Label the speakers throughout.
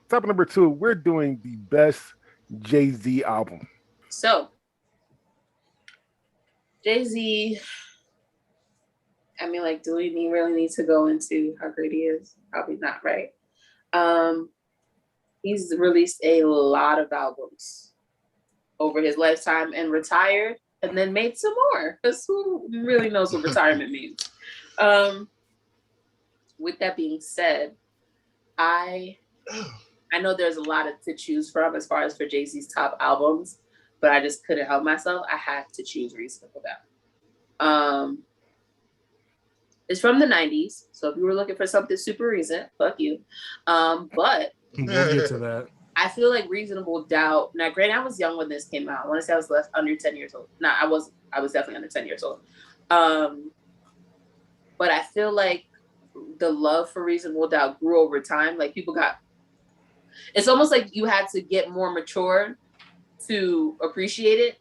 Speaker 1: topic number 2, we're doing the best Jay-Z album.
Speaker 2: So, Jay-Z, I mean, like, do we really need to go into how great he is? Probably not, right? He's released a lot of albums over his lifetime and retired and then made some more. Because who really knows what retirement means? With that being said, I know there's a lot to choose from as far as for Jay-Z's top albums, but I just couldn't help myself. I had to choose Reasonable Doubt. It's from the 90s, so if you were looking for something super recent, fuck you. But
Speaker 3: we'll get to that.
Speaker 2: I feel like Reasonable Doubt. Now, granted, I was young when this came out. I want to say I was under 10 years old. No, I was definitely under 10 years old. But I feel like the love for Reasonable Doubt grew over time. Like it's almost like you had to get more mature to appreciate it,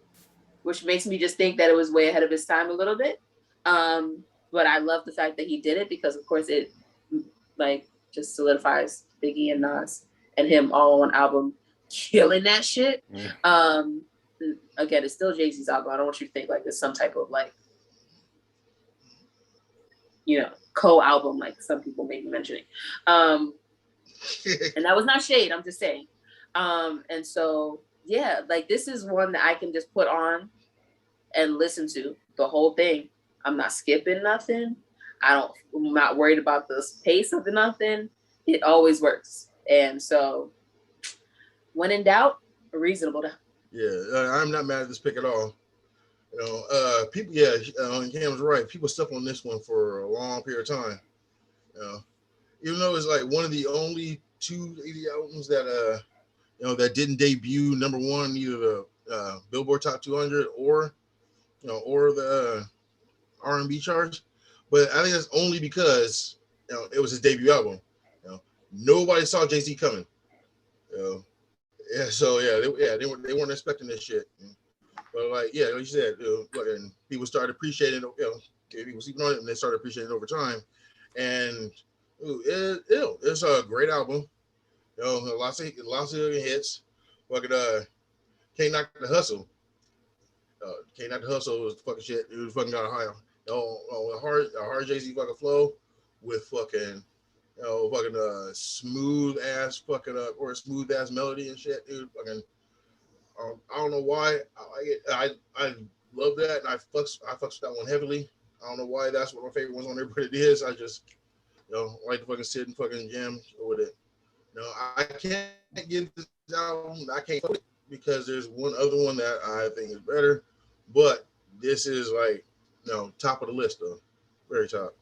Speaker 2: which makes me just think that it was way ahead of its time a little bit. But I love the fact that he did it because, of course, it like just solidifies Biggie and Nas and him all on one album, killing that shit. Yeah. Again, it's still Jay-Z's album. I don't want you to think like it's some type of like, co-album like some people may be mentioning. And that was not shade. I'm just saying. And so yeah, like this is one that I can just put on and listen to the whole thing. I'm not skipping nothing. I'm not worried about the pace of the nothing. It always works. And so when in doubt, Reasonable Doubt.
Speaker 4: Yeah, I'm not mad at this pick at all. People, Cam's right. People stuck on this one for a long period of time. Even though it's like one of the only two albums that that didn't debut number one, either the Billboard Top 200 or the R&B charts. But I think that's only because it was his debut album. Nobody saw Jay-Z coming. They weren't expecting this shit. But like you said, and people started appreciating people sleeping on it, and they started appreciating it over time. And it's a great album. Lots of hits. Fucking Can't Knock the Hustle. Can't Knock the Hustle was fucking shit. It was fucking got a high. A hard Jay-Z fucking flow with fucking smooth ass fucking or smooth ass melody and shit, dude. Fucking I don't know why I love that, and I fucks with that one heavily. I don't know why that's one of my favorite ones on there, but it is. I just like to fucking sit and fucking jam with it. I can't get this album. I can't fuck it because there's one other one that I think is better, but this is like top of the list though, very top.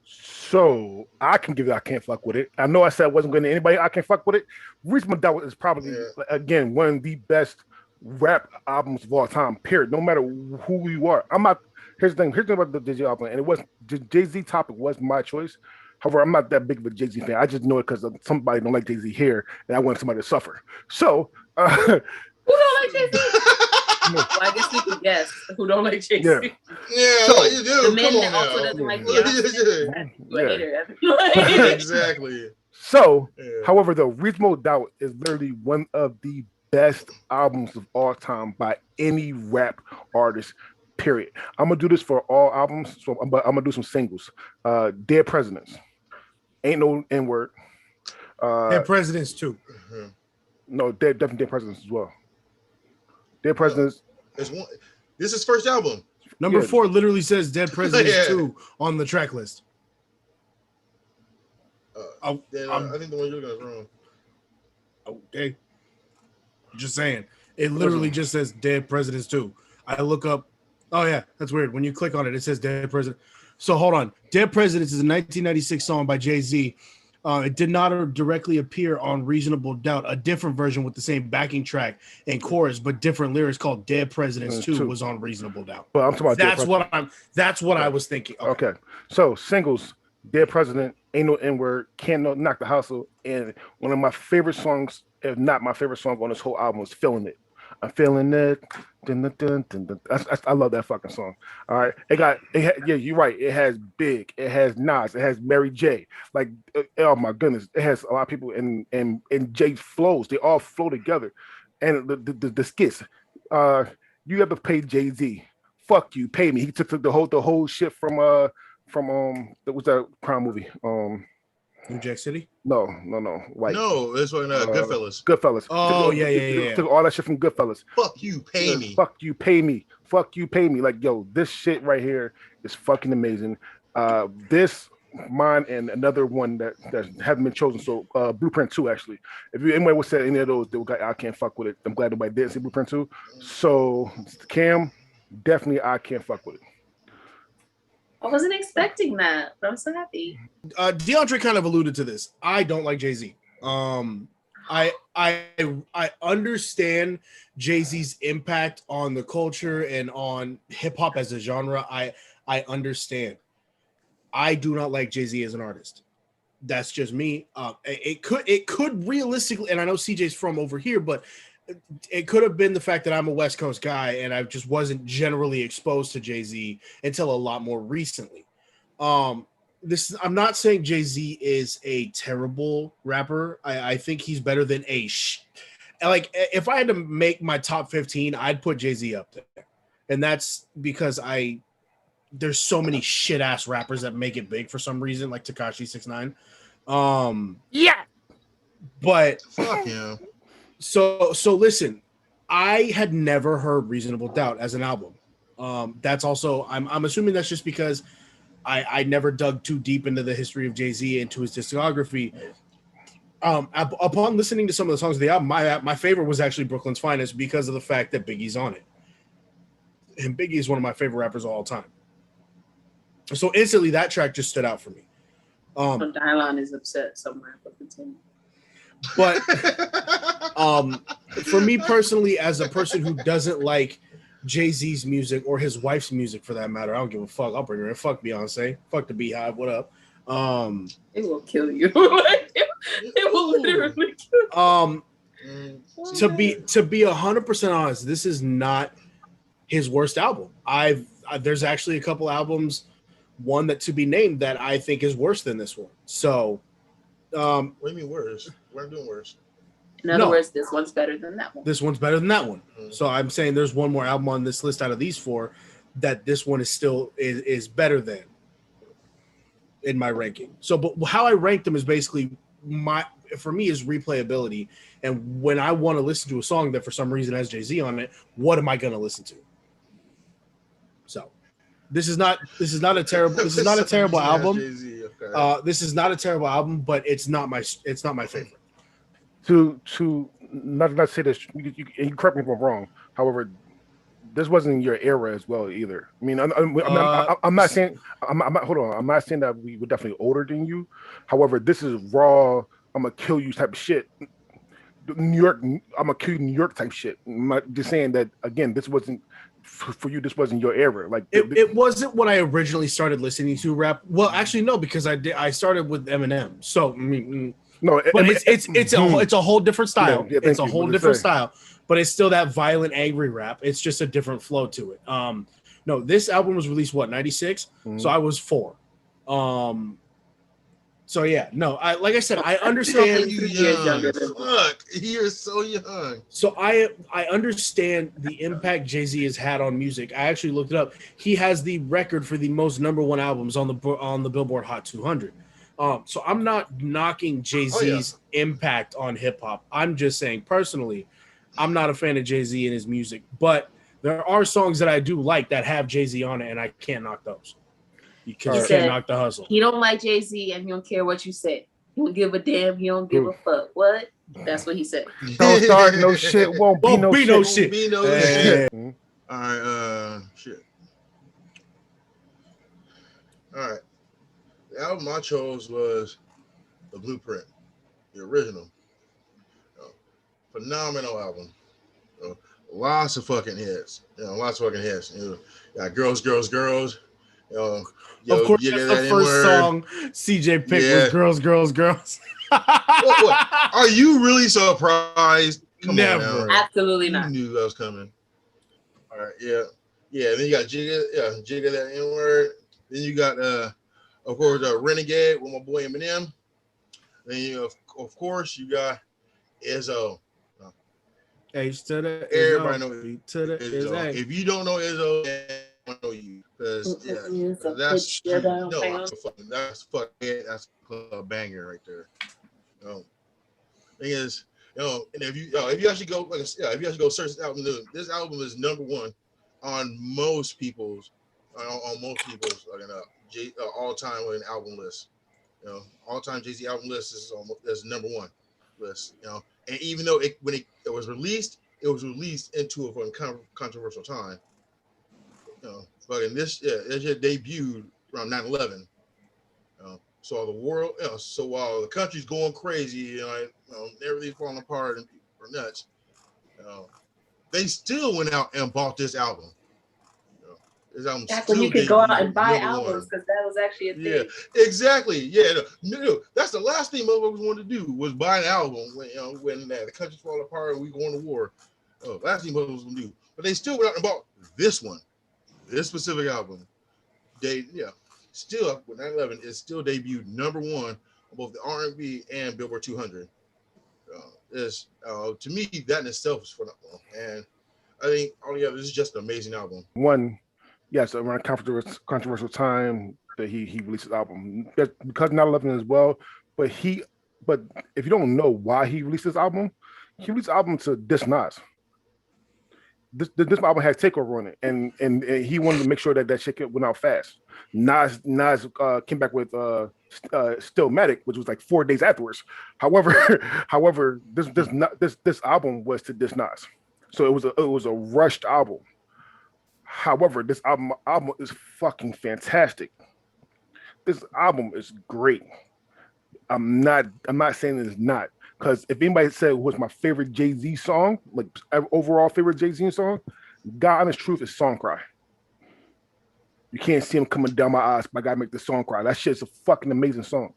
Speaker 1: So I can give it. I can't fuck with it. I know I said I wasn't going to anybody. I can't fuck with it. Reasonable Doubt is probably again one of the best rap albums of all time. Period. No matter who you are. I'm not. Here's the thing. Here's the thing about the Jay-Z album, and it was Jay-Z topic was my choice. However, I'm not that big of a Jay-Z fan. I just know it because somebody don't like Jay-Z here, and I want somebody to suffer. So
Speaker 2: who don't like Jay-Z? Well, I guess you can guess who don't like Jay-Z.
Speaker 4: Yeah, so, you do.
Speaker 2: The man that also doesn't like
Speaker 4: Beyonce. Exactly.
Speaker 1: So, however, the Reasonable Doubt is literally one of the best albums of all time by any rap artist. Period. I'm gonna do this for all albums, so I'm gonna do some singles. Dead Presidents, Ain't No N-Word.
Speaker 3: Dead Presidents too.
Speaker 4: Mm-hmm.
Speaker 1: No, definitely Dead Presidents as well. Dead Presidents.
Speaker 4: This is his first album.
Speaker 3: Number 4 literally says Dead Presidents 2 on the track list.
Speaker 4: I think the one you're looking at is wrong.
Speaker 3: Okay. Just saying. It literally just says Dead Presidents 2. I look up. Oh, yeah. That's weird. When you click on it, it says Dead President. So hold on. Dead Presidents is a 1996 song by Jay-Z. It did not directly appear on Reasonable Doubt. A different version with the same backing track and chorus, but different lyrics called Dead Presidents 2 was on Reasonable Doubt.
Speaker 1: But I'm talking
Speaker 3: about that's what I was thinking.
Speaker 1: Okay. So singles, Dead President, Ain't No N-Word, Can't Knock the Hustle, and one of my favorite songs, if not my favorite song on this whole album, is Feeling It. I'm feeling it. Dun, dun, dun, dun, dun. I love that fucking song. All right, yeah, you're right. It has Big, it has Nas, it has Mary J. Like, oh my goodness, it has a lot of people and Jay flows. They all flow together, and the skits. Uh, you ever pay Jay Z? Fuck you, pay me. He took the whole shit from that was that crime movie.
Speaker 3: New Jack City?
Speaker 1: No. Like
Speaker 4: No, it's fucking Goodfellas.
Speaker 1: Goodfellas.
Speaker 3: Oh, yeah.
Speaker 1: Took all that shit from Goodfellas.
Speaker 4: Fuck you, pay me.
Speaker 1: Fuck you, pay me. Fuck you, pay me. Like, yo, this shit right here is fucking amazing. This, mine, and another one that haven't been chosen. So, Blueprint 2, actually. If anybody would say any of those, I can't fuck with it. I'm glad nobody did say Blueprint 2. So, Cam, definitely I can't fuck with it.
Speaker 2: I wasn't expecting that, but I'm so happy.
Speaker 3: DeAndre kind of alluded to this. I don't like Jay-Z. I understand Jay-Z's impact on the culture and on hip hop as a genre. I understand. I do not like Jay-Z as an artist. That's just me. It could realistically, and I know CJ's from over here, but it could have been the fact that I'm a West Coast guy and I just wasn't generally exposed to Jay-Z until a lot more recently. I'm not saying Jay-Z is a terrible rapper. I think he's better than like, if I had to make my top 15, I'd put Jay-Z up there. And that's because there's so many shit ass rappers that make it big for some reason, like Tekashi 6ix9ine.
Speaker 1: Yeah.
Speaker 3: But
Speaker 4: Fuck yeah.
Speaker 3: So listen, I had never heard Reasonable Doubt as an album. That's also, I'm assuming that's just because I never dug too deep into the history of Jay-Z, into his discography. Upon listening to some of the songs of the album, my favorite was actually Brooklyn's Finest because of the fact that Biggie's on it. And Biggie is one of my favorite rappers of all time. So instantly that track just stood out for me.
Speaker 2: Dylon is upset somewhere, but continue.
Speaker 3: But for me personally, as a person who doesn't like Jay-Z's music or his wife's music for that matter, I don't give a fuck. I'll bring her in. Fuck Beyonce. Fuck the Beehive. What up?
Speaker 2: It will kill you. It will literally kill you.
Speaker 3: To be 100% honest, this is not his worst album. There's actually a couple albums, one that to be named, that I think is worse than this one. So
Speaker 4: what do you mean worse? We're doing worse.
Speaker 2: In other words, this one's better than that one.
Speaker 3: This one's better than that one. So I'm saying there's one more album on this list out of these four that this one is still is better than in my ranking. So, but how I rank them is basically for me is replayability. And when I want to listen to a song that for some reason has Jay-Z on it, what am I going to listen to? So this is not a terrible album.
Speaker 4: Okay.
Speaker 3: This is not a terrible album, but it's not my favorite.
Speaker 1: To not say this, you correct me if I'm wrong. However, this wasn't your era as well either. I mean, I'm not saying hold on. I'm not saying that we were definitely older than you. However, this is raw. I'm gonna kill you type of shit. New York, I'm gonna kill you New York type shit. I'm not just saying that again. This wasn't for you. This wasn't your era. Like
Speaker 3: it wasn't what I originally started listening to rap. Well, actually, no, because I started with Eminem. So I mean.
Speaker 1: No,
Speaker 3: but it's a whole different style.
Speaker 1: Yeah,
Speaker 3: it's a whole different style, but it's still that violent, angry rap. It's just a different flow to it. No, this album was released 96, so I was 4. So yeah, no, like I said, I understand.
Speaker 4: Fuck, you're so young.
Speaker 3: So I understand the impact Jay-Z has had on music. I actually looked it up. He has the record for the most #1 albums on the Billboard Hot 200. So I'm not knocking Jay-Z's impact on hip hop. I'm just saying personally, I'm not a fan of Jay-Z and his music, but there are songs that I do like that have Jay-Z on it, and I can't knock those. You can't knock the hustle.
Speaker 2: He don't like Jay-Z, and he don't care what you say. He don't give a damn. He don't give a fuck. What? That's what he said.
Speaker 1: Don't start no shit. Won't be no shit.
Speaker 4: Be no shit. All right. Shit. All right. The album I chose was The Blueprint, the original. Phenomenal album. Lots of fucking hits. Lots of fucking hits. Got Girls, Girls, Girls.
Speaker 3: Of course, that's the first song CJ picked was Girls, Girls, Girls.
Speaker 4: What? Are you really surprised? Come
Speaker 3: Never.
Speaker 4: on now.
Speaker 2: Absolutely
Speaker 4: You
Speaker 2: not.
Speaker 4: knew that was coming. All right, yeah. Then you got Jigga that N-word. Then you got of course Renegade with my boy Eminem. Then you of course you got Izzo.
Speaker 3: H to the
Speaker 4: Everybody
Speaker 3: Izzo,
Speaker 4: know
Speaker 3: B to the
Speaker 4: Izzo.
Speaker 3: Izzo.
Speaker 4: If you don't know Izzo, then I don't know you. Because that's street. No, that's a banger right there. Thing is, and if you actually go search this album is number one on most people's all-time album list. All-time Jay-Z album list is number one list. And even though when it was released into a controversial time. But in this, it just debuted around 9/11. So the world, so while the country's going crazy, everything's falling apart and people are nuts, they still went out and bought this album. This album
Speaker 2: back when you could go out and buy
Speaker 4: number
Speaker 2: albums, because that was actually a thing.
Speaker 4: Yeah, exactly. Yeah, no, that's the last thing motherfuckers wanted to do was buy an album when the country's falling apart and we going to war. Last thing motherfuckers want to do, but they still went out and bought this one, this specific album. Still with 9/11, it still debuted number one on both the R&B and Billboard 200. To me, that in itself is phenomenal, and I think altogether this is just an amazing album.
Speaker 1: One, yes, around controversial time that he released his album. That's because 9/11 as well. But if you don't know why he released this album, he released the album to diss Nas. This album had Takeover on it, and he wanted to make sure that shit went out fast. Nas came back with Stillmatic, which was like 4 days afterwards. However, this album was to diss Nas, so it was a rushed album. However, this album is fucking fantastic. This album is great. I'm not saying it's not. Because if anybody said what's my favorite Jay-Z song, like overall favorite Jay-Z song, God Honest Truth is Song Cry. You can't see him coming down my eyes, but I gotta make the song cry. That shit's a fucking amazing song.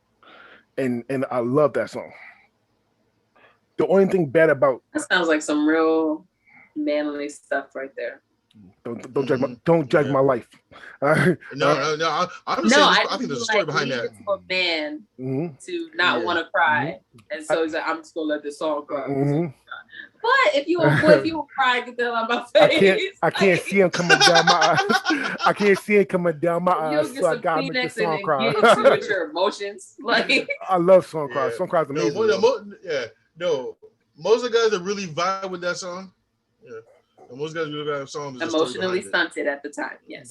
Speaker 1: And I love that song. The only thing bad about
Speaker 2: that sounds like some real manly stuff right there.
Speaker 1: Don't judge my life.
Speaker 4: No. I'm just saying I think there's a story behind that.
Speaker 2: For a man to not want to cry, and so he's like, "I'm just gonna let this song cry." But if you will cry, get the hell out of my face.
Speaker 1: I can't see him coming down my eyes. I can't see him coming down my eyes. So I gotta make the song cry.
Speaker 2: Get into with your emotions, like
Speaker 1: I love song cry. Song cry is amazing.
Speaker 4: Most of the guys that really vibe with that song. Yeah. And most guys really have songs
Speaker 2: emotionally stunted at the time. Yes,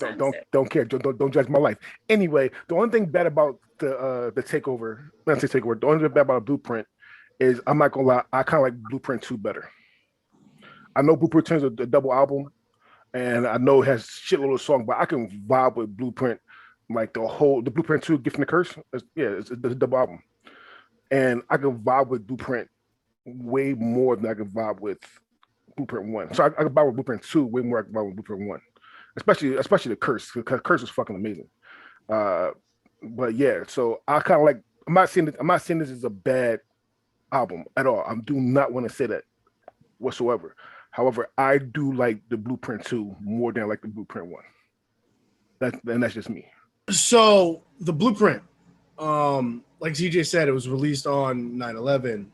Speaker 1: don't care. Don't judge my life. Anyway, the only thing bad about the Takeover, not say Takeover. The only thing bad about Blueprint is I'm not gonna lie. I kind of like Blueprint 2 better. I know Blueprint 2 is a double album, and I know it has shitload of songs, but I can vibe with Blueprint, like the Blueprint 2, Gift and the Curse. It's a double album, and I can vibe with Blueprint way more than I can vibe with Blueprint 1. So I can vibe with Blueprint 2 way more than I can vibe with Blueprint 1, especially the Curse, because Curse is fucking amazing. But yeah, so I kind of like. I'm not saying this is a bad album at all. I do not want to say that whatsoever. However, I do like the Blueprint 2 more than I like the Blueprint 1. That's just me. So
Speaker 3: the Blueprint, like CJ said, it was released on 9/11,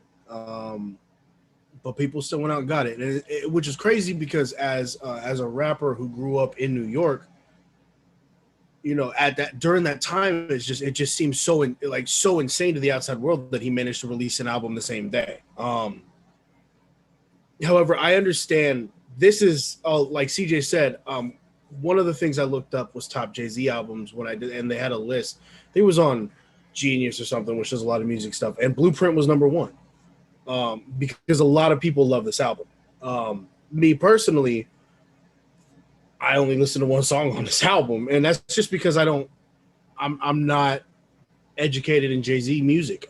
Speaker 3: but people still went out and got it, and which is crazy because as a rapper who grew up in New York, during that time, it just seems so insane to the outside world that he managed to release an album the same day. However, I understand this is like CJ said. One of the things I looked up was top Jay-Z albums when I did, and they had a list. I think it was on Genius or something, which does a lot of music stuff. And Blueprint was number one because a lot of people love this album. Me personally, I only listen to one song on this album, and that's just because I'm not educated in Jay-Z music.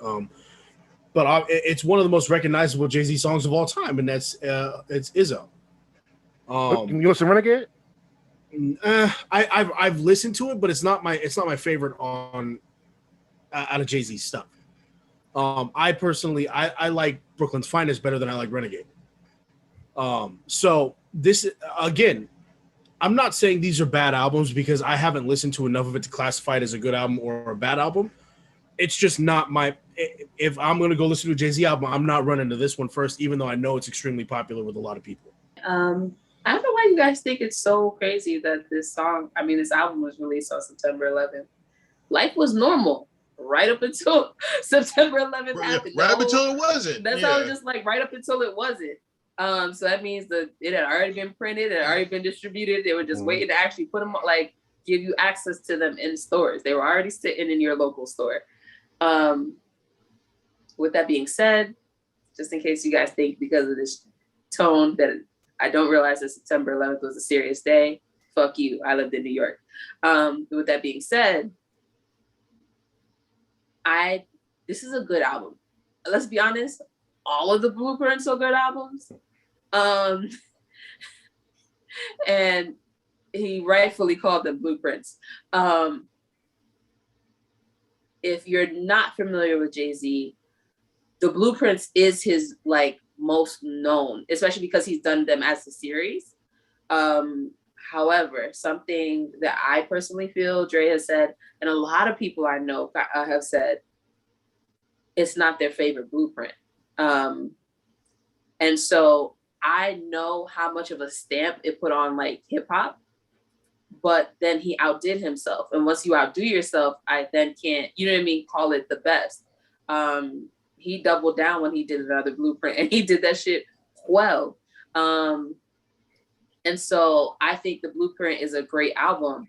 Speaker 3: But it's one of the most recognizable Jay-Z songs of all time, and it's Izzo.
Speaker 1: You listen to Renegade?
Speaker 3: I've listened to it, but it's not my favorite on out of Jay-Z stuff. I personally I like Brooklyn's Finest better than I like Renegade. So this again, I'm not saying these are bad albums because I haven't listened to enough of it to classify it as a good album or a bad album. It's just not my. If I'm gonna go listen to a Jay-Z album, I'm not running to this one first, even though I know it's extremely popular with a lot of people.
Speaker 2: I don't know why you guys think it's so crazy that this album was released on September 11th. Life was normal right up until September 11th happened.
Speaker 4: Right up until it wasn't.
Speaker 2: That's how it's just like right up until it wasn't. So that means that it had already been printed, it had already been distributed. They were just waiting to actually put them, like, give you access to them in stores. They were already sitting in your local store. With that being said, just in case you guys think because of this tone that I don't realize that September 11th was a serious day, fuck you. I lived in New York. With that being said, this is a good album. Let's be honest, all of the Blueprints are good albums. And he rightfully called them Blueprints. If you're not familiar with Jay-Z, the Blueprints is his like most known, especially because he's done them as a series. However, something that I personally feel Dre has said, and a lot of people I know have said, it's not their favorite Blueprint. And so I know how much of a stamp it put on like hip hop, but then he outdid himself. And once you outdo yourself, I then can't, you know what I mean, call it the best. He doubled down when he did another Blueprint, and he did that shit well. And so I think the Blueprint is a great album.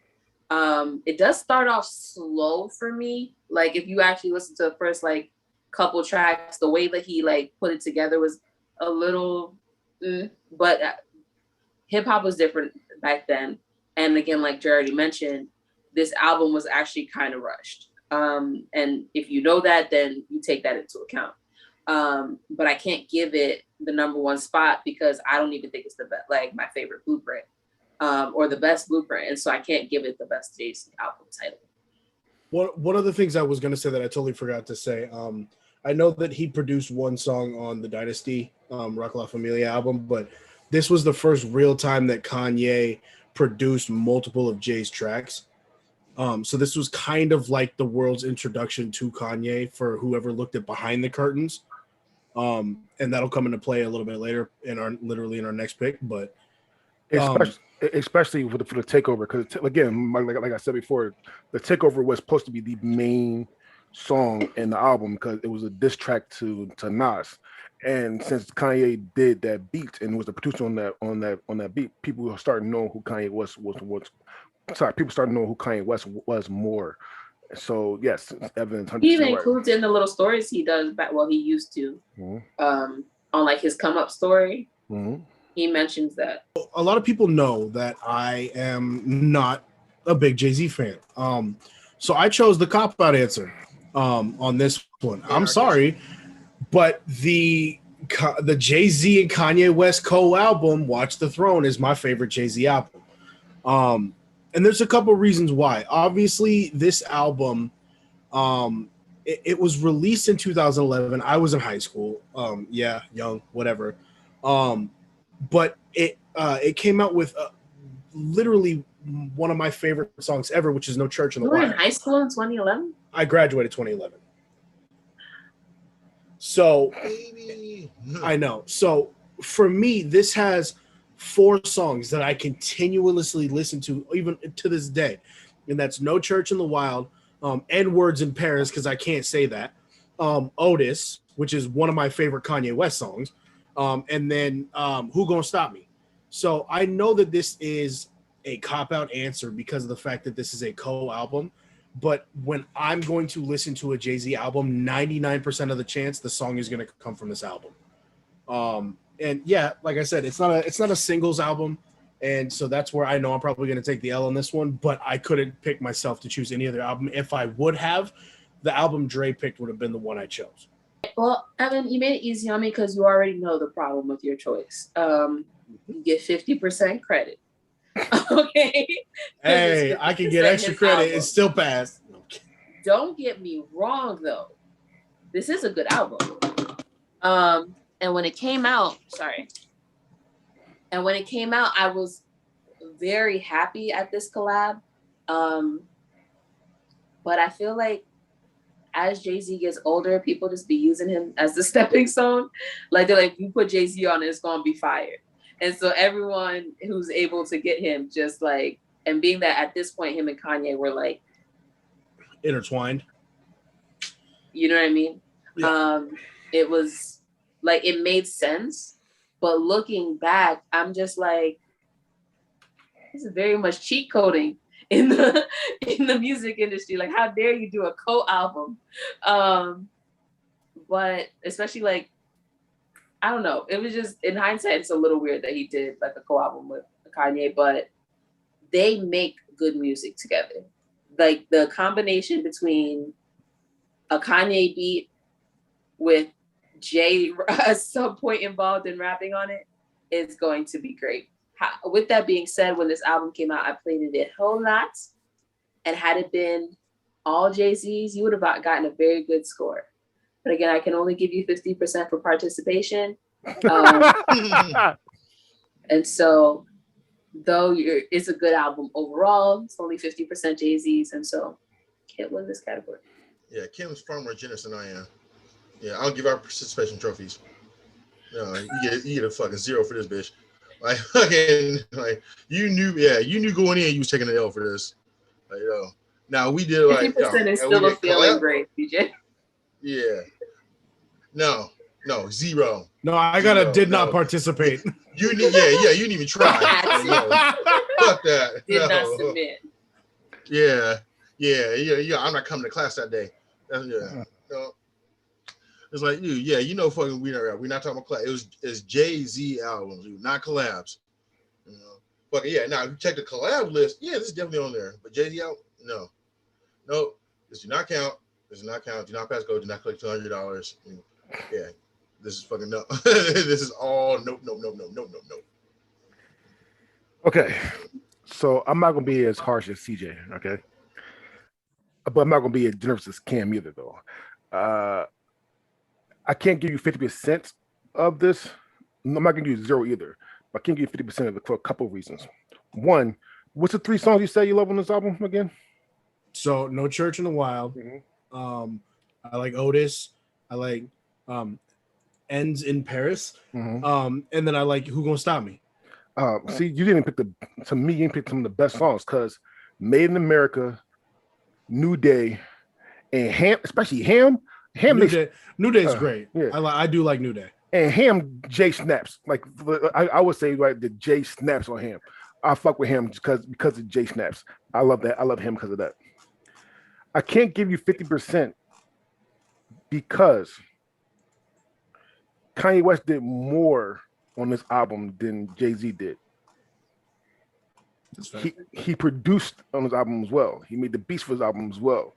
Speaker 2: It does start off slow for me. Like if you actually listen to the first like couple tracks, the way that he like put it together was a little, but hip hop was different back then. And again, like Jared already mentioned, this album was actually kind of rushed. And if you know that, then you take that into account. But I can't give it the number one spot because I don't even think it's the best, like my favorite Blueprint, or the best Blueprint. And so I can't give it the best Jay-Z album title.
Speaker 3: One of the things I was going to say that I totally forgot to say, I know that he produced one song on the Dynasty Rock La Familia album, but this was the first real time that Kanye produced multiple of Jay's tracks. So this was kind of like the world's introduction to Kanye for whoever looked at behind the curtains. And that'll come into play a little bit later in our next pick, but
Speaker 1: especially for the takeover, because again, like I said before, the takeover was supposed to be the main song in the album because it was a diss track to Nas. And since Kanye did that beat and was the producer on that beat, people were starting to know who Kanye West was. People started to know who Kanye West was more. So yes, evidence.
Speaker 2: He even includes in the little stories he does back. Well, he used to on like his come up story. He mentions that.
Speaker 3: A lot of people know that I am not a big Jay-Z fan. So I chose the cop-out answer on this one. I'm sorry, but the Jay-Z and Kanye West co-album, Watch the Throne, is my favorite Jay-Z album. And there's a couple reasons why. Obviously, this album, it was released in 2011. I was in high school. Young, whatever. But it came out with literally one of my favorite songs ever, which is No Church in the Wild.
Speaker 2: You were in high school in 2011?
Speaker 3: I graduated 2011. So, I know. So, for me, this has 4 songs that I continuously listen to, even to this day. And that's No Church in the Wild, N-Words in Paris, because I can't say that, Otis, which is one of my favorite Kanye West songs, and then Who Gonna Stop Me? So I know that this is a cop-out answer because of the fact that this is a co-album. But when I'm going to listen to a Jay-Z album, 99% of the chance the song is going to come from this album. And yeah, like I said, it's not a singles album, and so that's where I know I'm probably going to take the L on this one. But I couldn't pick myself to choose any other album. If I would have, the album Dre picked would have been the one I chose.
Speaker 2: Well, Evan, you made it easy on me because you already know the problem with your choice. You get 50% credit. Okay.
Speaker 3: Hey, I can get extra credit and still pass.
Speaker 2: Don't get me wrong, though. This is a good album. And when it came out, And when it came out, I was very happy at this collab. But I feel like as Jay-Z gets older, people just be using him as the stepping stone. Like they're like, you put Jay-Z on it, it's gonna be fired. And so everyone who's able to get him just like, and being that at this point, him and Kanye were like
Speaker 3: intertwined.
Speaker 2: You know what I mean?
Speaker 3: Yeah.
Speaker 2: It was like, it made sense. But looking back, I'm just like, this is very much cheat coding in the music industry. Like, how dare you do a co-album? But especially like, I don't know. It was just, in hindsight, it's a little weird that he did like a co-album with Kanye, but they make good music together. Like the combination between a Kanye beat with Jay at some point involved in rapping on it is going to be great. With that being said, when this album came out, I played it a whole lot. And had it been all Jay-Z's, you would have gotten a very good score. But again, I can only give you 50% for participation. And so, though it's a good album overall, it's only 50% Jay-Z's. And so, can't win this category.
Speaker 4: Yeah, Kim's far more generous than I am. Yeah, I'll give out participation trophies. No, you get a fucking 0 for this bitch. Like fucking, like you knew going in you was taking an L for this. Like, now we did like
Speaker 2: 50% is still a failing grade, DJ.
Speaker 4: Yeah. No, 0.
Speaker 3: No, I gotta did not participate.
Speaker 4: You need, you didn't even try. Fuck that.
Speaker 2: Did not submit.
Speaker 4: Yeah. I'm not coming to class that day. It's like fucking we're not talking about class. It's Jay-Z albums, dude, not collabs. Fucking now if you check the collab list, this is definitely on there. But Jay-Z album, no, this do not count. This does not count. Do not pass go. Do not collect $200. Yeah, this is fucking no. This is all nope.
Speaker 1: Okay, so I'm not gonna be as harsh as CJ, okay, but I'm not gonna be as generous as Cam either, though. I can't give you 50% of this. I'm not gonna give you 0 either, but I can't give you 50% of it for a couple of reasons. One, what's the 3 songs you say you love on this album again?
Speaker 3: So, No Church in the Wild.
Speaker 1: Mm-hmm.
Speaker 3: I like Otis. I like Ends in Paris.
Speaker 1: Mm-hmm.
Speaker 3: And then I like Who Gonna Stop Me.
Speaker 1: See, you didn't pick you didn't pick some of the best songs, because Made in America, New Day, and Ham, especially Ham.
Speaker 3: New Day is great.
Speaker 1: Yeah.
Speaker 3: I do like New Day.
Speaker 1: And Ham, Jay snaps. Like I would say, like the Jay snaps on Ham. I fuck with him because of Jay snaps. I love that. I love him because of that. I can't give you 50% because Kanye West did more on this album than Jay-Z did. He produced on his album as well. He made the beats for his album as well.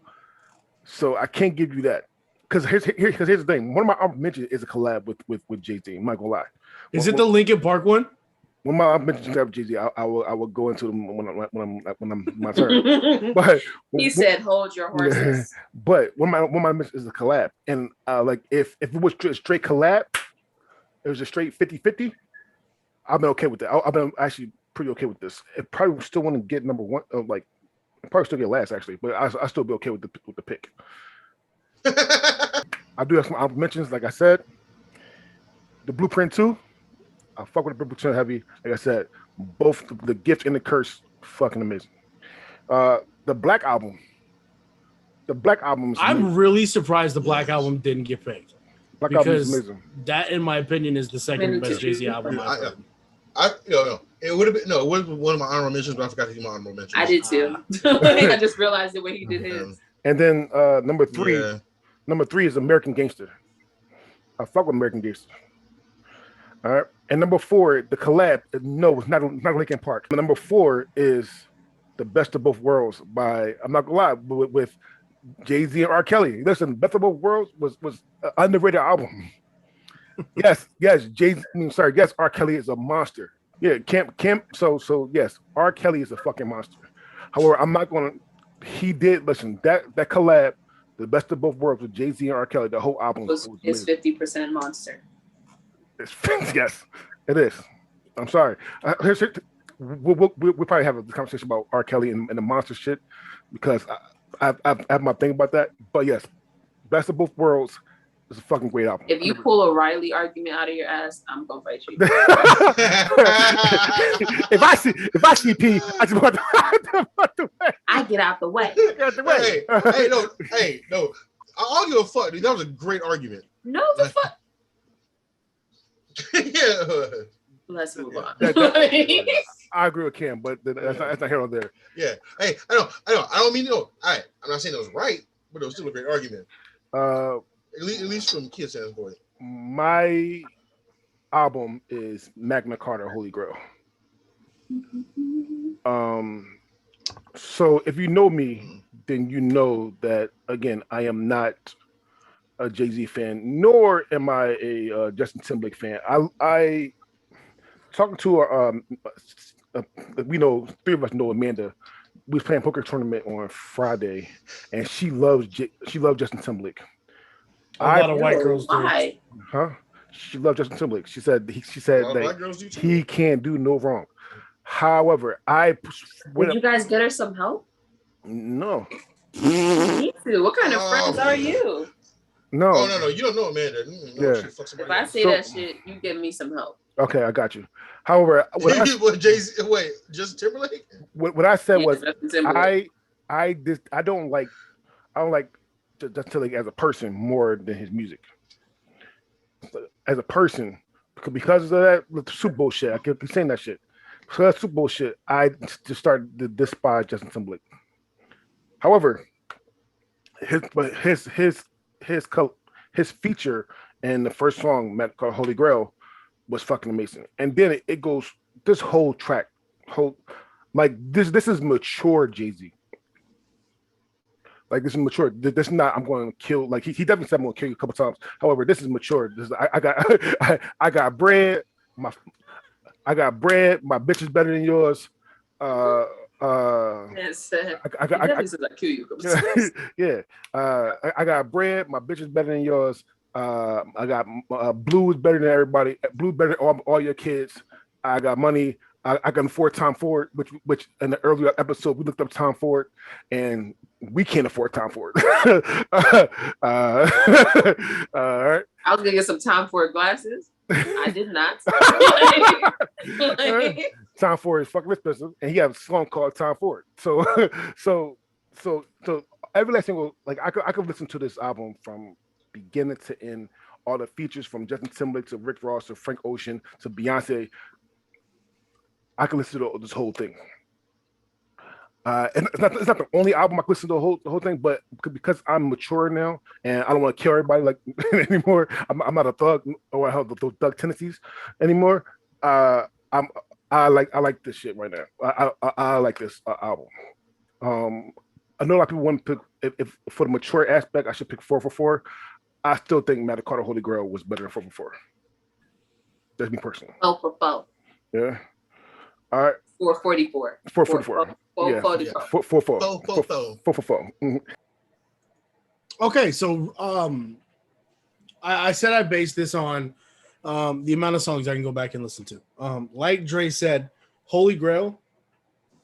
Speaker 1: So I can't give you that. Because here's the thing. One of my honorable mentions is a collab with Jay-Z. I'm not gonna lie.
Speaker 3: Is it the Linkin Park one?
Speaker 1: One of my honorable mentions with Jay-Z, I will go into them when I'm my turn. But
Speaker 2: he said, "Hold your horses."
Speaker 1: But one of my mentions is a collab, and like if it was straight collab, it was a straight 50-50. I've been okay with that. I've been actually pretty okay with this. It probably still want to get number one. Like, probably still get last actually, but I still be okay with the pick. I do have some honorable mentions, like I said. The Blueprint 2, I fuck with the Blueprint heavy. Like I said, both the Gift and the Curse, fucking amazing. The Black Album. The Black Album is
Speaker 3: I'm
Speaker 1: amazing.
Speaker 3: really surprised the Black Album didn't get picked.
Speaker 1: Black Album is
Speaker 3: Because
Speaker 1: amazing.
Speaker 3: that, in my opinion, is the second best Jay-Z album I've heard.
Speaker 4: It would have been it would have been one of my honorable mentions, but I forgot to do my honorable mentions.
Speaker 2: I did too. I just realized it when he did his.
Speaker 1: And then number three is American Gangster. I fuck with American Gangster. All right. And number 4, the collab. No, it's not Linkin Park. Number 4 is The Best of Both Worlds by, I'm not gonna lie, with Jay-Z and R. Kelly. Listen, Best of Both Worlds was an underrated album. yes, R. Kelly is a monster. Yeah, so yes, R. Kelly is a fucking monster. However, I'm not gonna. He did listen that collab, The Best of Both Worlds with Jay-Z and R. Kelly. The whole album
Speaker 2: is 50% monster.
Speaker 1: Yes, it is. I'm sorry. We'll probably have a conversation about R. Kelly and the monster shit because I have my thing about that. But yes, Best of Both Worlds is a fucking great album.
Speaker 2: If you pull a Riley argument out of your ass, I'm gonna fight you.
Speaker 1: if I see P, I just want to
Speaker 2: I get out the way.
Speaker 4: No. I'll give a fuck, dude. That was a great argument.
Speaker 2: No, the fuck.
Speaker 4: Yeah.
Speaker 2: Let's move on.
Speaker 1: I agree with Cam, but that's not here or there.
Speaker 4: Yeah. Hey, I know. I don't mean to know. All right. I'm not saying it was right, but it was still a great argument. At least from Kid's standpoint.
Speaker 1: My album is Magna Carta, Holy Grail. So if you know me, then you know that again, I am not a Jay-Z fan, nor am I a Justin Timberlake fan. I talking to we know three of us know Amanda. We was playing poker tournament on Friday, and she loves Justin Timberlake.
Speaker 3: A lot of white girls do.
Speaker 2: Why?
Speaker 1: Huh? She loved Justin Timberlake. She said that he can't do no wrong. However,
Speaker 2: Would you guys get her some help?
Speaker 1: No.
Speaker 2: Me too. What kind of friends are you?
Speaker 1: No.
Speaker 4: Oh no, you don't know Amanda.
Speaker 1: Yeah.
Speaker 2: If I say that shit, you give me some help.
Speaker 1: Okay, I got you. However,
Speaker 4: Justin Timberlake.
Speaker 1: What I said was I don't like Justin Timberlake as a person more than his music. As a person, because of that Super Bowl shit, I keep saying that shit. So that Super Bowl shit, I just started to despise Justin Timberlake. However, his feature in the first song, called Holy Grail, was fucking amazing. And then it goes this whole track, this is mature Jay-Z. Like this is mature. This is not. I'm going to kill. Like he definitely said I'm going to kill you a couple times. However, this is mature. This is, I got bread. I got bread. My bitch is better than yours.
Speaker 2: Yes. I kill you.
Speaker 1: Yeah. I got bread. My bitch is better than yours. I got blue is better than everybody. Blue better than all your kids. I got money. I can afford Tom Ford, which in the earlier episode we looked up Tom Ford, and we can't afford Tom Ford. All right.
Speaker 2: I was gonna get some Tom Ford glasses. I did not.
Speaker 1: Tom Ford is fucking expensive, and he has a song called Tom Ford. So every last single, like I could listen to this album from beginning to end. All the features from Justin Timberlake to Rick Ross to Frank Ocean to Beyonce. I can listen to this whole thing. And it's not the only album I can listen to the whole thing, but because I'm mature now and I don't want to kill everybody like anymore. I'm not a thug or I have those thug tendencies anymore. I like this shit right now. I like this album. I know a lot of people want to pick if for the mature aspect I should pick 444. I still think Magna Carta Holy Grail was better than 444. That's me personally.
Speaker 2: 444.
Speaker 1: Yeah. All right.
Speaker 2: 444.
Speaker 1: 444. Yeah. 444.
Speaker 3: Okay, so I said I based this on the amount of songs I can go back and listen to. Like Dre said, Holy Grail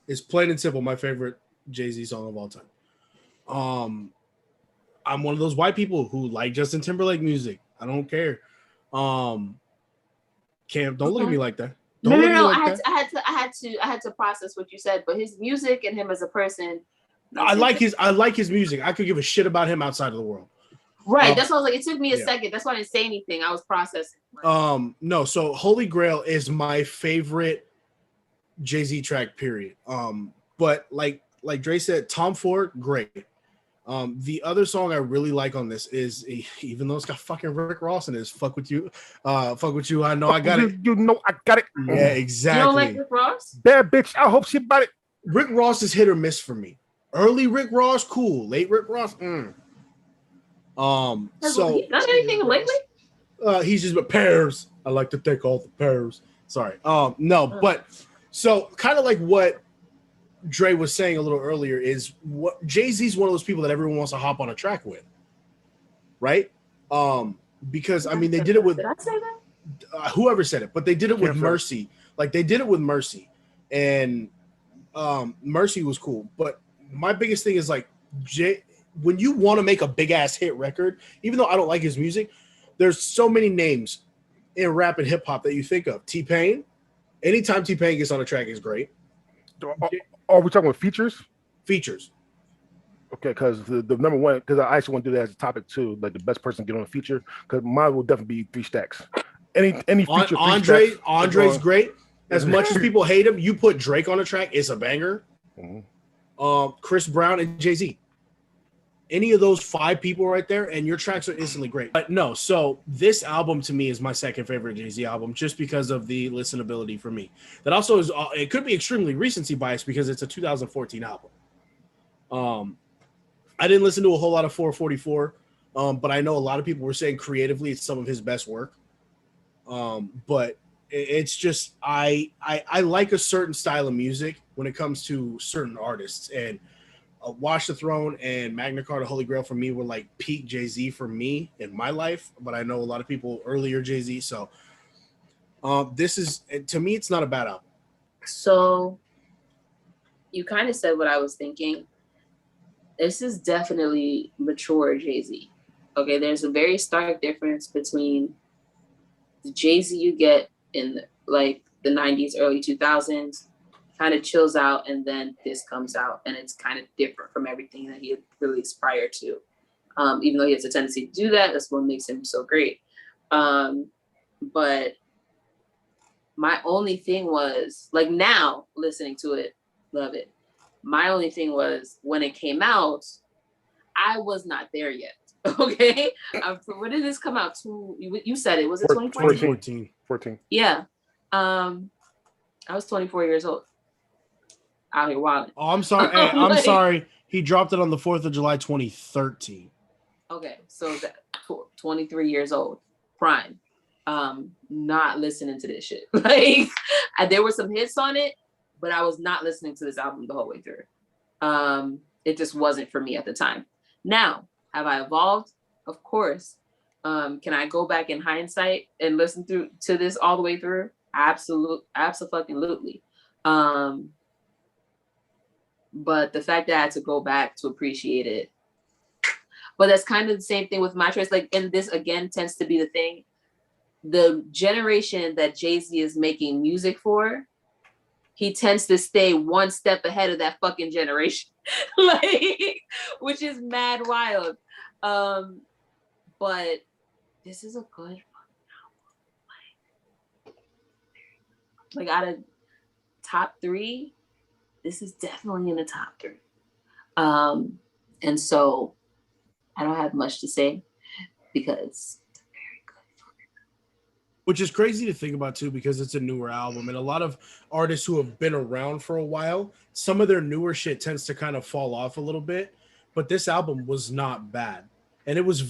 Speaker 3: is plain and simple my favorite Jay-Z song of all time. I'm one of those white people who like Justin Timberlake music. I don't care. Cam, don't look at me like that.
Speaker 2: No. I had to process what you said, but his music and him as a person.
Speaker 3: I like his music. I could give a shit about him outside of the world.
Speaker 2: Right. That's what I was like. It took me a second. That's why I didn't say anything. I was processing.
Speaker 3: No. So Holy Grail is my favorite Jay-Z track. Period. But like Dre said, Tom Ford, great. The other song I really like on this is, even though it's got fucking Rick Ross in it, is Fuck With You. I know I got it.
Speaker 1: You know I got it.
Speaker 3: Yeah, exactly.
Speaker 2: You don't like Rick Ross?
Speaker 1: Bad bitch. I hope she bought it.
Speaker 3: Rick Ross is hit or miss for me. Early Rick Ross, cool. Late Rick Ross,
Speaker 2: So he's done anything lately?
Speaker 3: He's just pears. I like to take all the pears. Sorry. No, but so kind of like what Dre was saying a little earlier is what Jay-Z's one of those people that everyone wants to hop on a track with, right? Because I mean they did it with
Speaker 2: Did I say that?
Speaker 3: Whoever said it, but they did it with Mercy. Like they did it with Mercy, and Mercy was cool. But my biggest thing is like when you want to make a big ass hit record, even though I don't like his music, there's so many names in rap and hip hop that you think of. T-Pain, anytime T-Pain gets on a track is great.
Speaker 1: Are we talking about features?
Speaker 3: Features.
Speaker 1: Okay, because the number one, because I actually want to do that as a topic too, like the best person to get on a feature, because mine will definitely be 3 Stacks. Any feature.
Speaker 3: Andre's great. As much as people hate him, you put Drake on a track, it's a banger. Chris Brown and Jay-Z. Any of those 5 people right there, and your tracks are instantly great. But no, so this album to me is my second favorite Jay-Z album, just because of the listenability for me. That also is, it could be extremely recency biased because it's a 2014 album. I didn't listen to a whole lot of 444, but I know a lot of people were saying creatively it's some of his best work. But it's just I like a certain style of music when it comes to certain artists, and Watch the Throne and Magna Carta Holy Grail for me were like peak Jay-Z for me in my life, but I know a lot of people earlier Jay-Z. So this is, to me, it's not a bad album.
Speaker 2: So you kind of said what I was thinking. This is definitely mature Jay-Z. Okay, there's a very stark difference between the Jay-Z you get in like the 90s, early 2000s, kind of chills out, and then this comes out, and it's kind of different from everything that he had released prior to. Even though he has a tendency to do that, that's what makes him so great. But my only thing was, like now, listening to it, love it. My only thing was, when it came out, I was not there yet. Okay? When did this come out? You said it. Was it 2014?
Speaker 1: 14.
Speaker 2: Yeah. I was 24 years old. Out here wilding.
Speaker 3: Oh, I'm sorry. Hey, I'm sorry. He dropped it on the 4th of July, 2013.
Speaker 2: Okay, so that 23 years old, prime. Not listening to this shit. Like, there were some hits on it, but I was not listening to this album the whole way through. It just wasn't for me at the time. Now, have I evolved? Of course. Can I go back in hindsight and listen to this all the way through? Absolutely. But the fact that I had to go back to appreciate it. But that's kind of the same thing with my choice. Like, and this again tends to be the thing. The generation that Jay-Z is making music for, he tends to stay one step ahead of that fucking generation. Like, which is mad wild. But this is a good album. Like out of top 3, this is definitely in the top 3. And so I don't have much to say because it's very good.
Speaker 3: Which is crazy to think about too, because it's a newer album, and a lot of artists who have been around for a while, some of their newer shit tends to kind of fall off a little bit, but this album was not bad. And it was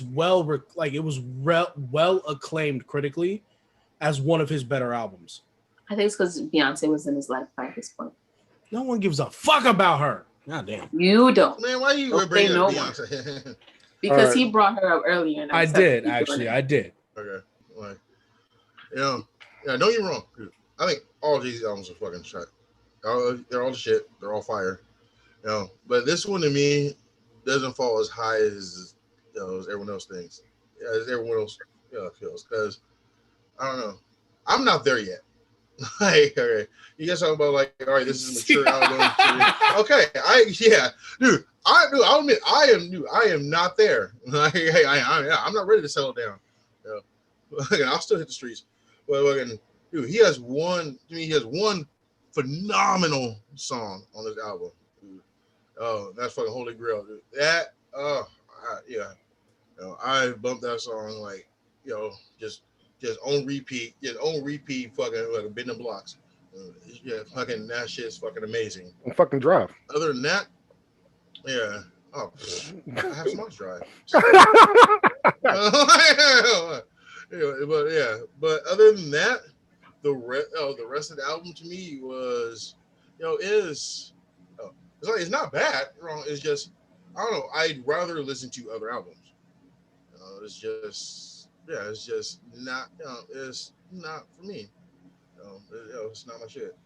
Speaker 3: well acclaimed critically as one of his better albums.
Speaker 2: I think it's because Beyonce was in his life by this point.
Speaker 3: No one gives a fuck about her. God damn.
Speaker 2: You don't.
Speaker 4: Man, why you bringing up Beyonce?
Speaker 2: Because he brought her up earlier.
Speaker 3: I did.
Speaker 4: Okay. Like, yeah, don't get me wrong. Dude. I think all Jay-Z albums are fucking shit. They're all the shit. They're all fire. But this one to me doesn't fall as high as as everyone else thinks. Yeah, as everyone else feels. Because I don't know. I'm not there yet. Like, okay, you guys talking about like, all right, this is a mature album. Okay, dude, I'll admit, I am new. I am not there. Like, I'm not ready to settle down. I'll still hit the streets. But dude, he has one phenomenal song on this album. Dude. Oh, that's fucking Holy Grail, dude. That, I bumped that song like, just on repeat, fucking bending blocks. Fucking that shit's fucking amazing.
Speaker 1: And fucking Drive.
Speaker 4: Other than that, yeah. Oh, I have so much Drive. But other than that, the rest of the album to me was, it's not bad. Wrong. It's just, I don't know. I'd rather listen to other albums. It's just not, it's not for me. It's not my shit.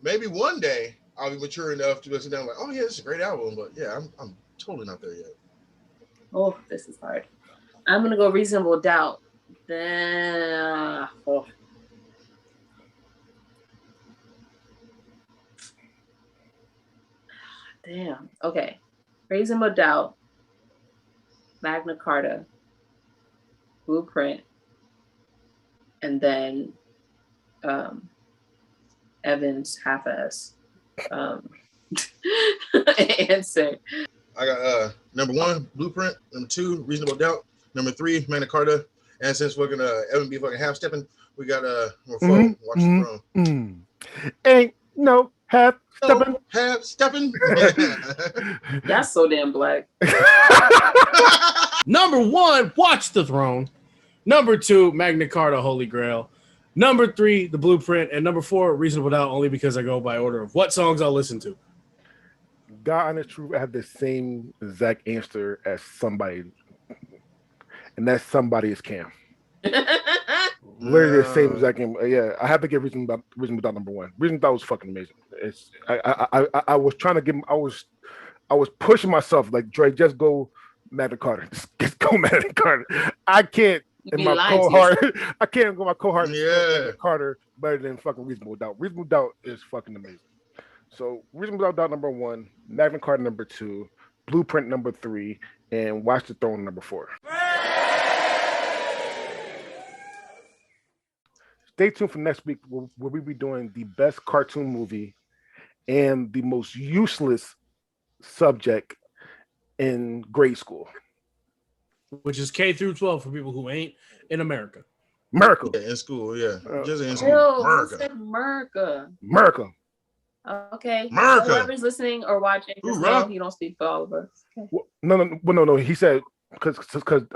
Speaker 4: Maybe one day I'll be mature enough to sit down like, oh yeah, this is a great album, but yeah, I'm totally not there yet.
Speaker 2: Oh, this is hard. I'm gonna go Reasonable Doubt. Then damn. Okay. Reasonable Doubt, Magna Carta, Blueprint, and then Evan's half-ass answer.
Speaker 4: I got number 1, Blueprint. Number 2, Reasonable Doubt. Number 3, Magna Carta. And since fucking Evan be fucking half stepping, we got number 4, Watch the Throne.
Speaker 1: Ain't no half stepping.
Speaker 4: Half stepping.
Speaker 2: That's so damn black.
Speaker 3: Number 1, Watch the Throne. Number 2, Magna Carta, Holy Grail. Number 3, The Blueprint. And number 4, Reasonable Doubt, only because I go by order of what songs I'll listen to.
Speaker 1: God honest truth, I have the same exact answer as somebody, and that somebody is Cam. Literally the same exact game. Yeah, I have to get Reason Without number 1. Reason Without was fucking amazing. I was trying to give him. I was pushing myself like Dre, just go Magna Carta. Just go Magna Carta. I can't. In my cold heart, I can't go my cold heart.
Speaker 4: Yeah,
Speaker 1: Carter better than fucking Reasonable Doubt. Reasonable Doubt is fucking amazing. So Reasonable Doubt number 1, Magna Carta number 2, Blueprint number 3, and Watch the Throne number 4. Stay tuned for next week where we'll be doing the best cartoon movie and the most useless subject in grade school.
Speaker 3: Which is K through 12 for people who ain't in America.
Speaker 1: America.
Speaker 4: Yeah, in school, yeah. Just in school.
Speaker 2: America.
Speaker 1: America.
Speaker 2: Okay.
Speaker 4: America.
Speaker 2: Whoever's listening or watching, no, you don't speak for all of us. Okay.
Speaker 1: Well, no. He said because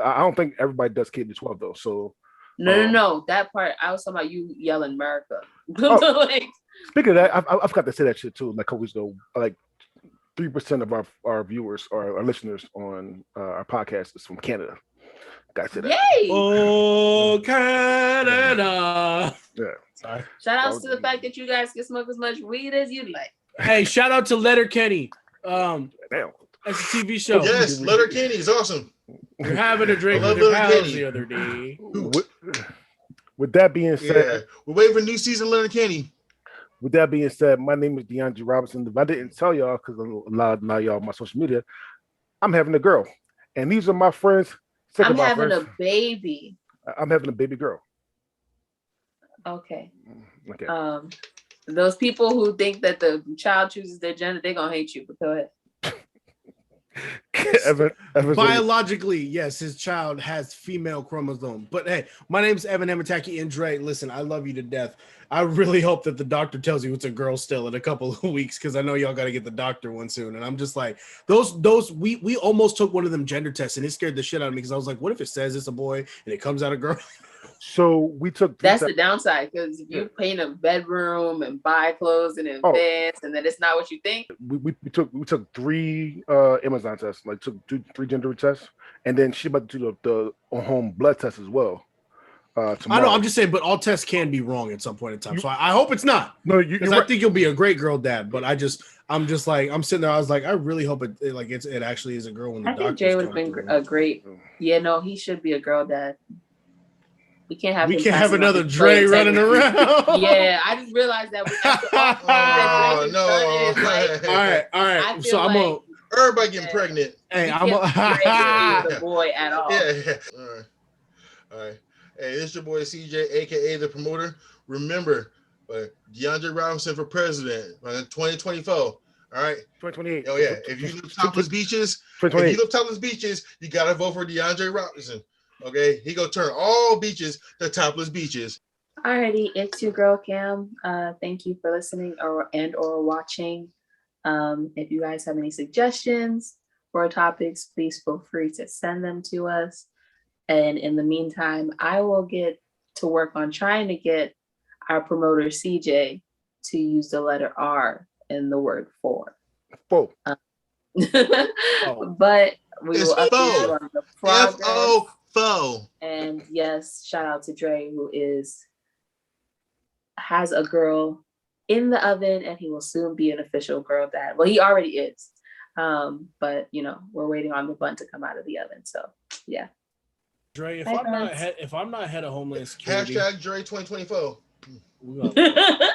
Speaker 1: I don't think everybody does K to 12 though. So
Speaker 2: no. That part I was talking about you yelling America.
Speaker 1: Like, speaking of that, I forgot to say that shit too. Like always though, like 3% of our viewers or our listeners on our podcast is from Canada. Gotta say that.
Speaker 2: Yay!
Speaker 3: Oh, Canada.
Speaker 1: Yeah.
Speaker 3: Sorry.
Speaker 2: Shout outs to the fact that you guys can smoke as much weed as you like.
Speaker 3: Hey, shout out to Letterkenny.
Speaker 1: Damn.
Speaker 3: That's a TV show.
Speaker 4: Yes, Letterkenny is awesome.
Speaker 3: You're having a drink with your pals the other day.
Speaker 1: With that being said,
Speaker 4: we're waiting for new season Letterkenny.
Speaker 1: With that being said, my name is DeAndre Robinson. If I didn't tell y'all, because a lot of y'all on my social media, I'm having a girl. And these are my friends.
Speaker 2: I'm having a baby.
Speaker 1: I'm having a baby girl.
Speaker 2: Okay. Those people who think that the child chooses their gender, they're going to hate you. But go ahead.
Speaker 3: Biologically, yes, his child has female chromosome. But hey, my name's Evan Emataki and Dre. Listen, I love you to death. I really hope that the doctor tells you it's a girl still in a couple of weeks because I know y'all got to get the doctor one soon. And I'm just like, we almost took one of them gender tests and it scared the shit out of me because I was like, what if it says it's a boy and it comes out a girl?
Speaker 1: So we took.
Speaker 2: That's the downside because if you paint a bedroom and buy clothes and invest, and then it's not what you think.
Speaker 1: We took 3 Amazon tests, like took 3 gender tests, and then she about to do the home blood test as well. I know.
Speaker 3: I'm just saying, but all tests can be wrong at some point in time. So I hope it's not.
Speaker 1: No,
Speaker 3: because I think you'll be a great girl dad. But I'm just like, I'm sitting there. I was like, I really hope it actually is a girl. When the
Speaker 2: I think Jay would have been a great. Yeah, no, he should be a girl dad. We can't have
Speaker 3: another Dre running around.
Speaker 2: Yeah, I just realized that.
Speaker 3: All right. So I'm gonna
Speaker 4: everybody getting pregnant.
Speaker 3: Hey, I'm a
Speaker 2: boy at all.
Speaker 4: Yeah. All right. Hey, this is your boy CJ, aka the promoter. Remember, DeAndre Robinson for president in 2024. All right.
Speaker 1: 2028.
Speaker 4: Oh yeah. If you live topless beaches, you gotta vote for DeAndre Robinson. Okay, he gonna turn all beaches to topless beaches.
Speaker 2: Alrighty, it's your girl Cam. Thank you for listening or watching. If you guys have any suggestions for topics, please feel free to send them to us. And in the meantime, I will get to work on trying to get our promoter CJ to use the letter R in the word for.
Speaker 1: But
Speaker 2: we will update you on the progress.
Speaker 4: F-O.
Speaker 2: And yes, shout out to Dre, who is has a girl in the oven, and he will soon be an official girl dad. Well, he already is. But you know, we're waiting on the bun to come out of the oven. So yeah.
Speaker 3: Dre, if
Speaker 2: Hi,
Speaker 3: I'm
Speaker 2: friends.
Speaker 3: not head of Homeland Security,
Speaker 4: Hashtag Dre 2024.
Speaker 3: we gonna